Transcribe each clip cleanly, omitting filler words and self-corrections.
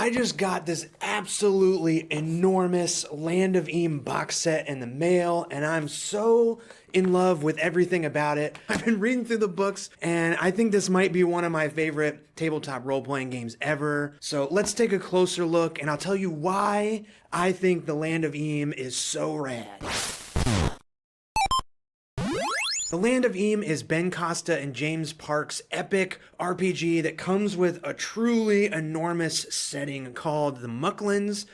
I just got this absolutely enormous Land of Eam box set in the mail, and I'm so in love with everything about it. I've been reading through the books, and I think this might be one of my favorite tabletop role-playing games ever. So let's take a closer look, and I'll tell you why I think the Land of Eam is so rad. The Land of Eam is Ben Costa and James Park's epic RPG that comes with a truly enormous setting called the Mucklands.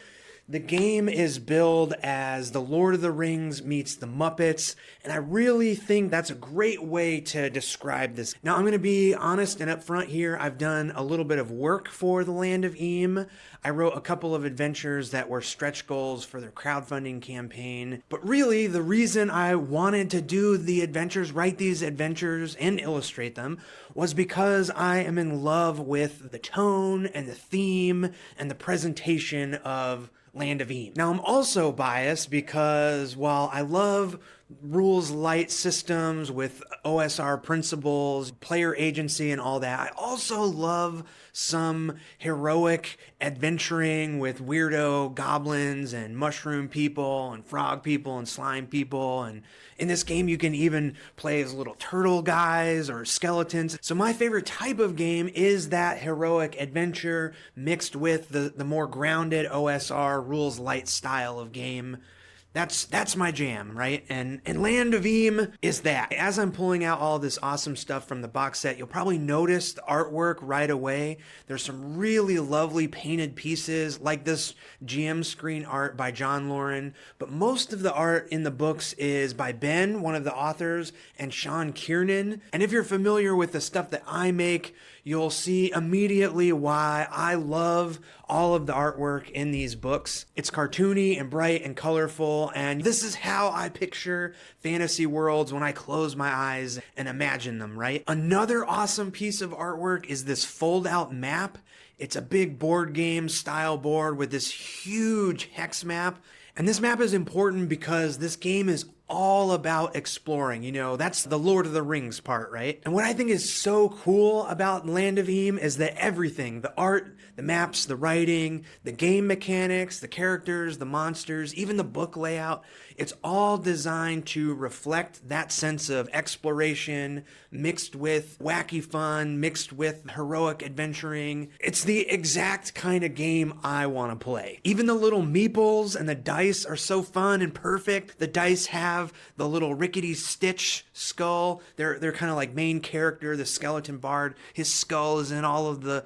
The game is billed as The Lord of the Rings meets the Muppets, and I really think that's a great way to describe this. Now, I'm going to be honest and upfront here. I've done a little bit of work for the Land of Eam. I wrote a couple of adventures that were stretch goals for their crowdfunding campaign. But really, the reason I wanted to do the adventures, write these adventures, and illustrate them was because I am in love with the tone and the theme and the presentation of Land of Eam. Now, I'm also biased because while I love rules light systems with OSR principles, player agency, and all that, I also love some heroic adventuring with weirdo goblins and mushroom people and frog people and slime people. And in this game, you can even play as little turtle guys or skeletons. So my favorite type of game is that heroic adventure mixed with the more grounded OSR rules light style of game. That's my jam, right? And Land of Eam is that. As I'm pulling out all this awesome stuff from the box set, you'll probably notice the artwork right away. There's some really lovely painted pieces, like this GM screen art by John Lauren, but most of the art in the books is by Ben, one of the authors, and Sean Kiernan. And if you're familiar with the stuff that I make, you'll see immediately why I love all of the artwork in these books. It's cartoony and bright and colorful, and this is how I picture fantasy worlds when I close my eyes and imagine them, right? Another awesome piece of artwork is this fold-out map. It's a big board game style board with this huge hex map. And this map is important because this game is all about exploring. You know, that's the Lord of the Rings part, right? And what I think is so cool about Land of Eam is that everything, the art, the maps, the writing, the game mechanics, the characters, the monsters, even the book layout, it's all designed to reflect that sense of exploration mixed with wacky fun, mixed with heroic adventuring. It's the exact kind of game I want to play. Even the little meeples and the dice are so fun and perfect. The dice have the little rickety Stitch skull. They're kind of like main character, the skeleton bard. His skull is in all of the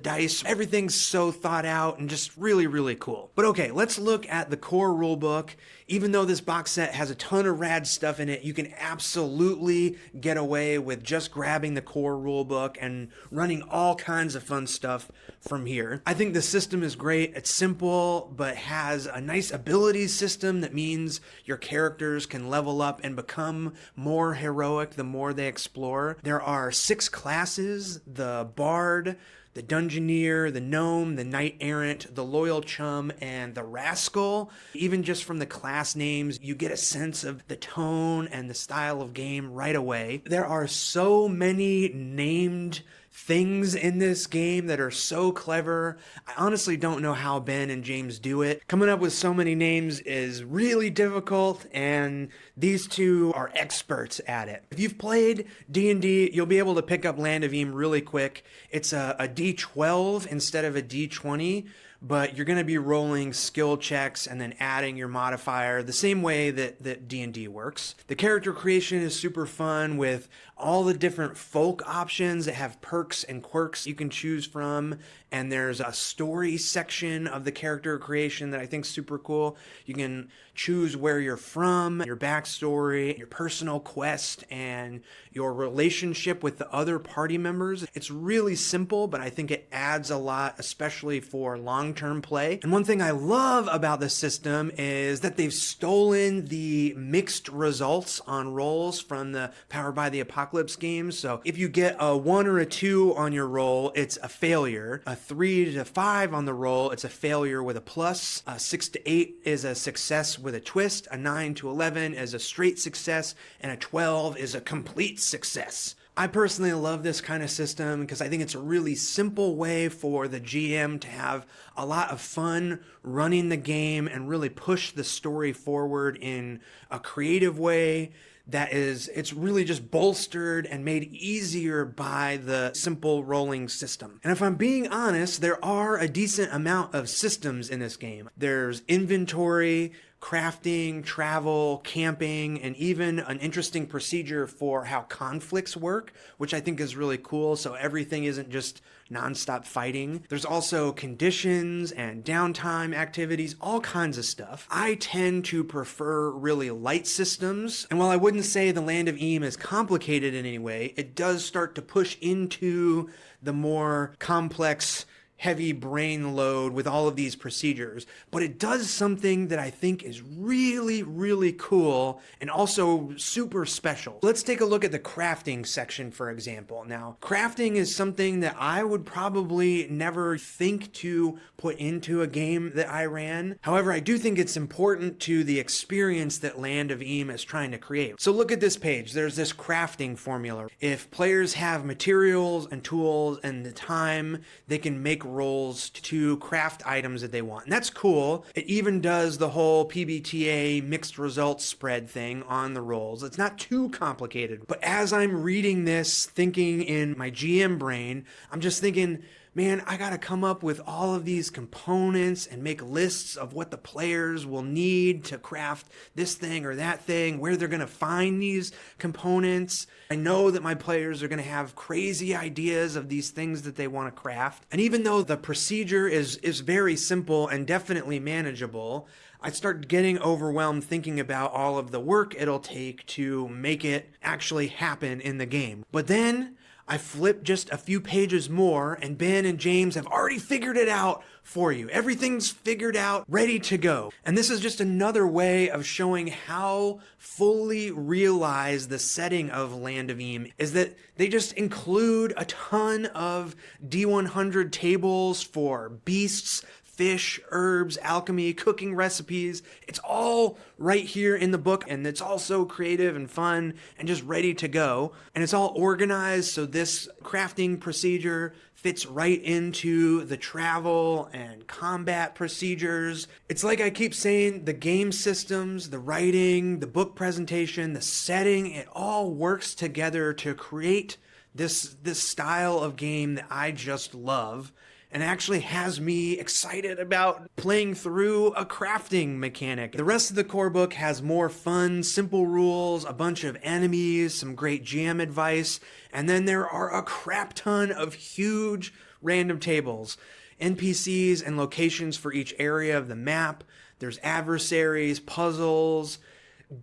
dice. Everything's so thought out and just really, really cool. But okay, let's look at the core rulebook. Even though this box set has a ton of rad stuff in it, you can absolutely get away with just grabbing the core rulebook and running all kinds of fun stuff from here. I think the system is great. It's simple, but has a nice abilities system that means your characters can level up and become more heroic the more they explore. There are 6 classes: the Bard, the Dungeoneer, the Gnome, the Knight Errant, the Loyal Chum, and the Rascal. Even just from the class names, you get a sense of the tone and the style of game right away. There are so many named things in this game that are so clever. I honestly don't know how Ben and James do it. Coming up with so many names is really difficult, and these two are experts at it. If you've played D&D, you'll be able to pick up Land of Eam really quick. It's a D12 instead of a D20, but you're going to be rolling skill checks and then adding your modifier the same way that D&D works. The character creation is super fun with all the different folk options that have perks and quirks you can choose from, and there's a story section of the character creation that I think is super cool. You can choose where you're from, your backstory, your personal quest, and your relationship with the other party members. It's really simple, but I think it adds a lot, especially for long-term play. And one thing I love about the system is that they've stolen the mixed results on rolls from the Powered by the Apocalypse games. So if you get a 1 or a 2 on your roll, it's a failure. A 3 to 5 on the roll, it's a failure with a plus. A 6 to 8 is a success with a twist. A 9 to 11 is a straight success, and a 12 is a complete success. I personally love this kind of system because I think it's a really simple way for the GM to have a lot of fun running the game and really push the story forward in a creative way it's really just bolstered and made easier by the simple rolling system. And if I'm being honest, there are a decent amount of systems in this game. There's inventory, crafting, travel, camping, and even an interesting procedure for how conflicts work, which I think is really cool. So everything isn't just nonstop fighting. There's also conditions and downtime activities, all kinds of stuff. I tend to prefer really light systems. And while I wouldn't say the Land of Eam is complicated in any way, it does start to push into the more complex heavy brain load with all of these procedures, but it does something that I think is really, really cool and also super special. Let's take a look at the crafting section, for example. Now, crafting is something that I would probably never think to put into a game that I ran. However, I do think it's important to the experience that Land of Eam is trying to create. So look at this page. There's this crafting formula. If players have materials and tools and the time, they can make rolls to craft items that they want. And that's cool. It even does the whole PBTA mixed results spread thing on the rolls. It's not too complicated. But as I'm reading this, thinking in my GM brain, I'm just thinking, man, I gotta come up with all of these components and make lists of what the players will need to craft this thing or that thing, where they're gonna find these components. I know that my players are gonna have crazy ideas of these things that they wanna craft. And even though the procedure is very simple and definitely manageable, I start getting overwhelmed thinking about all of the work it'll take to make it actually happen in the game. But then I flip just a few pages more, and Ben and James have already figured it out for you. Everything's figured out, ready to go. And this is just another way of showing how fully realized the setting of Land of Eam is, that they just include a ton of D100 tables for beasts, fish, herbs, alchemy, cooking recipes. It's all right here in the book, and it's all so creative and fun and just ready to go. And it's all organized so this crafting procedure fits right into the travel and combat procedures. It's like I keep saying, the game systems, the writing, the book presentation, the setting, it all works together to create this style of game that I just love, and actually has me excited about playing through a crafting mechanic. The rest of the core book has more fun, simple rules, a bunch of enemies, some great GM advice, and then there are a crap ton of huge random tables, NPCs and locations for each area of the map. There's adversaries, puzzles,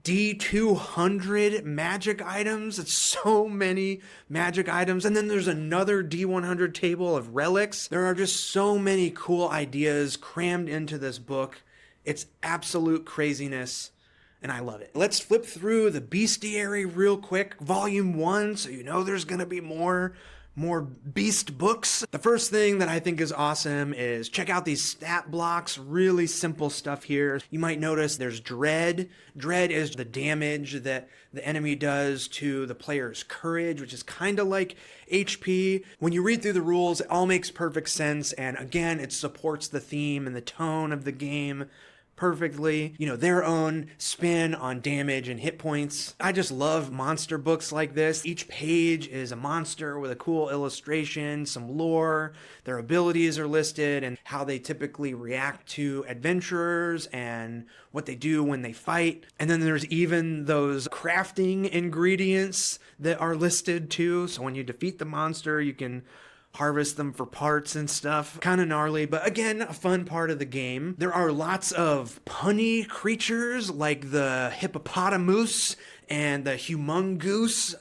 D200 magic items. It's so many magic items. And then there's another D100 table of relics. There are just so many cool ideas crammed into this book. It's absolute craziness, and I love it. Let's flip through the Bestiary real quick. Volume 1, so you know there's going to be more beast books. The first thing that I think is awesome is check out these stat blocks. Really simple stuff here. You might notice there's dread. Dread is the damage that the enemy does to the player's courage, which is kind of like HP. When you read through the rules, it all makes perfect sense. And again, it supports the theme and the tone of the game perfectly. You know, their own spin on damage and hit points. I just love monster books like this. Each page is a monster with a cool illustration, some lore, their abilities are listed, and how they typically react to adventurers and what they do when they fight. And then there's even those crafting ingredients that are listed too. So when you defeat the monster, you can harvest them for parts and stuff. Kind of gnarly, but again, a fun part of the game. There are lots of punny creatures like the hippopotamus and the humongoose.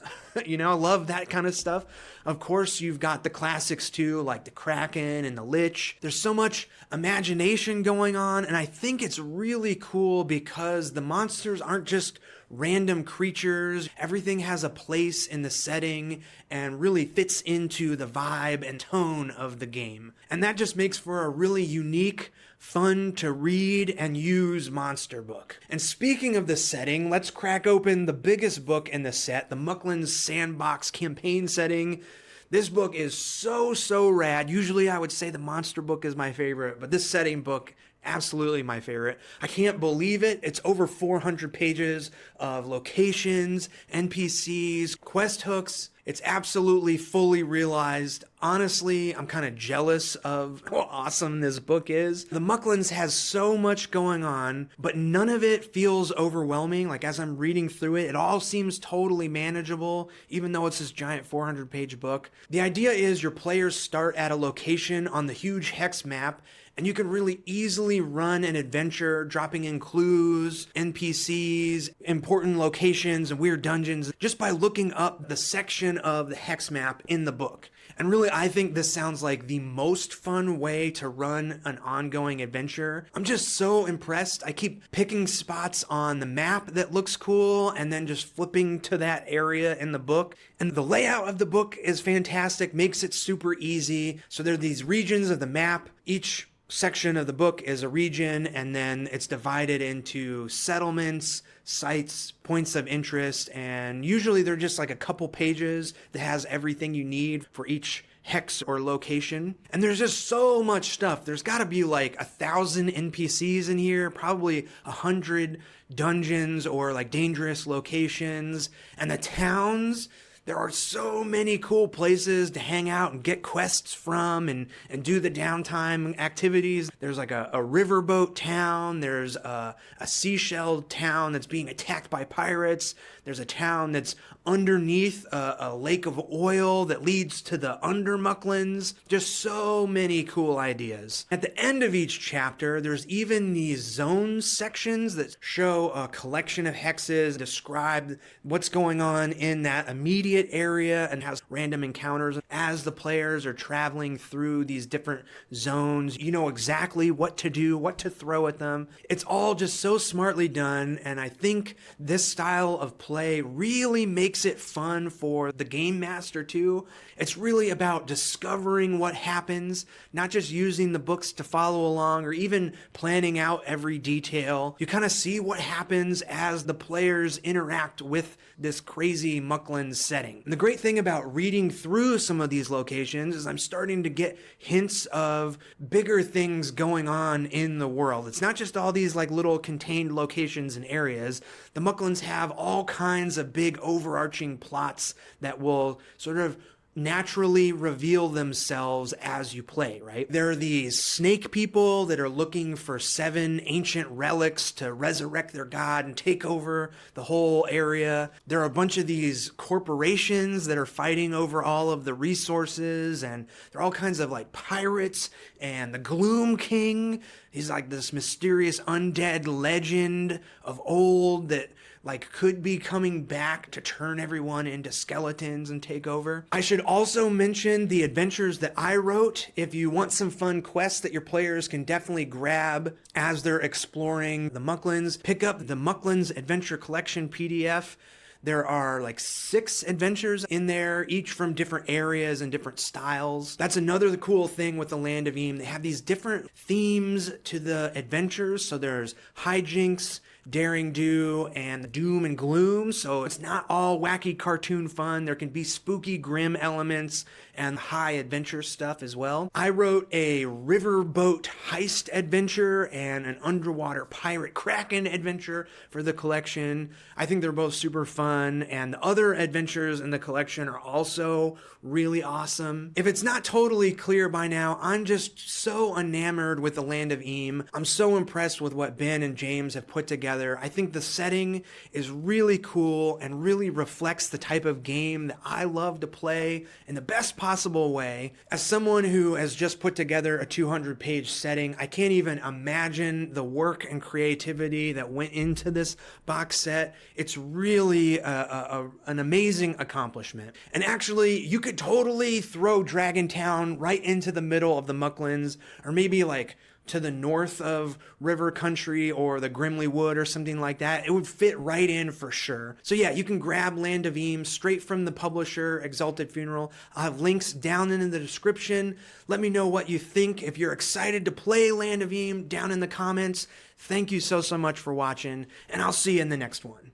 You know, I love that kind of stuff. Of course, you've got the classics too, like the Kraken and the Lich. There's so much imagination going on, and I think it's really cool because the monsters aren't just random creatures. Everything has a place in the setting and really fits into the vibe and tone of the game. And that just makes for a really unique, fun to read and use monster book. And speaking of the setting, let's crack open the biggest book in the set, the Mucklands sandbox campaign setting. This book is so rad. Usually I would say the monster book is my favorite, but this setting book, absolutely my favorite. I can't believe it. It's over 400 pages of locations, NPCs, quest hooks. It's absolutely fully realized. Honestly, I'm kind of jealous of how awesome this book is. The Mucklands has so much going on, but none of it feels overwhelming. Like as I'm reading through it, it all seems totally manageable, even though it's this giant 400-page book. The idea is your players start at a location on the huge hex map, and you can really easily run an adventure, dropping in clues, NPCs, important locations, and weird dungeons, just by looking up the section of the hex map in the book. And really, I think this sounds like the most fun way to run an ongoing adventure. I'm just so impressed. I keep picking spots on the map that looks cool and then just flipping to that area in the book. And the layout of the book is fantastic, makes it super easy. So there are these regions of the map. Each section of the book is a region, and then it's divided into settlements, sites, points of interest, and usually they're just like a couple pages that has everything you need for each hex or location. And there's just so much stuff. There's got to be like 1,000 NPCs in here, probably 100 dungeons or like dangerous locations, and the towns. There are so many cool places to hang out and get quests from and do the downtime activities. There's like a riverboat town. There's a seashell town that's being attacked by pirates. There's a town that's underneath a lake of oil that leads to the under Mucklands. Just so many cool ideas. At the end of each chapter, there's even these zone sections that show a collection of hexes, describe what's going on in that immediate area, and has random encounters. As the players are traveling through these different zones, you know exactly what to do, what to throw at them. It's all just so smartly done, and I think this style of play really makes it fun for the game master too. It's really about discovering what happens, not just using the books to follow along or even planning out every detail. You kind of see what happens as the players interact with this crazy Mucklands setting. And the great thing about reading through some of these locations is I'm starting to get hints of bigger things going on in the world. It's not just all these like little contained locations and areas. The Mucklands have all kinds of big overarching plots that will sort of naturally reveal themselves as you play, right? There are these snake people that are looking for 7 ancient relics to resurrect their god and take over the whole area. There are a bunch of these corporations that are fighting over all of the resources, and there are all kinds of like pirates, and the Gloom King, he's like this mysterious undead legend of old that like could be coming back to turn everyone into skeletons and take over. I should also mention the adventures that I wrote. If you want some fun quests that your players can definitely grab as they're exploring the Mucklands, pick up the Mucklands Adventure Collection PDF. There are like 6 adventures in there, each from different areas and different styles. That's another cool thing with the Land of Eam. They have these different themes to the adventures. So there's hijinks, daring do, and doom and gloom. So it's not all wacky cartoon fun. There can be spooky, grim elements and high adventure stuff as well. I wrote a riverboat heist adventure and an underwater pirate kraken adventure for the collection. I think they're both super fun, and the other adventures in the collection are also really awesome. If it's not totally clear by now, I'm just so enamored with the Land of Eam. I'm so impressed with what Ben and James have put together. I think the setting is really cool and really reflects the type of game that I love to play in the best possible way. As someone who has just put together a 200-page setting, I can't even imagine the work and creativity that went into this box set. It's really an amazing accomplishment. And actually, you could totally throw Dragontown right into the middle of the Mucklands, or maybe like to the north of River Country or the Grimly Wood or something like that. It would fit right in for sure. So yeah, you can grab Land of Eam straight from the publisher, Exalted Funeral. I'll have links down in the description. Let me know what you think. If you're excited to play Land of Eam, down in the comments. Thank you so much for watching, and I'll see you in the next one.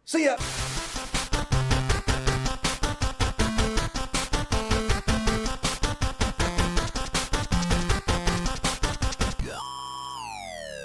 See ya!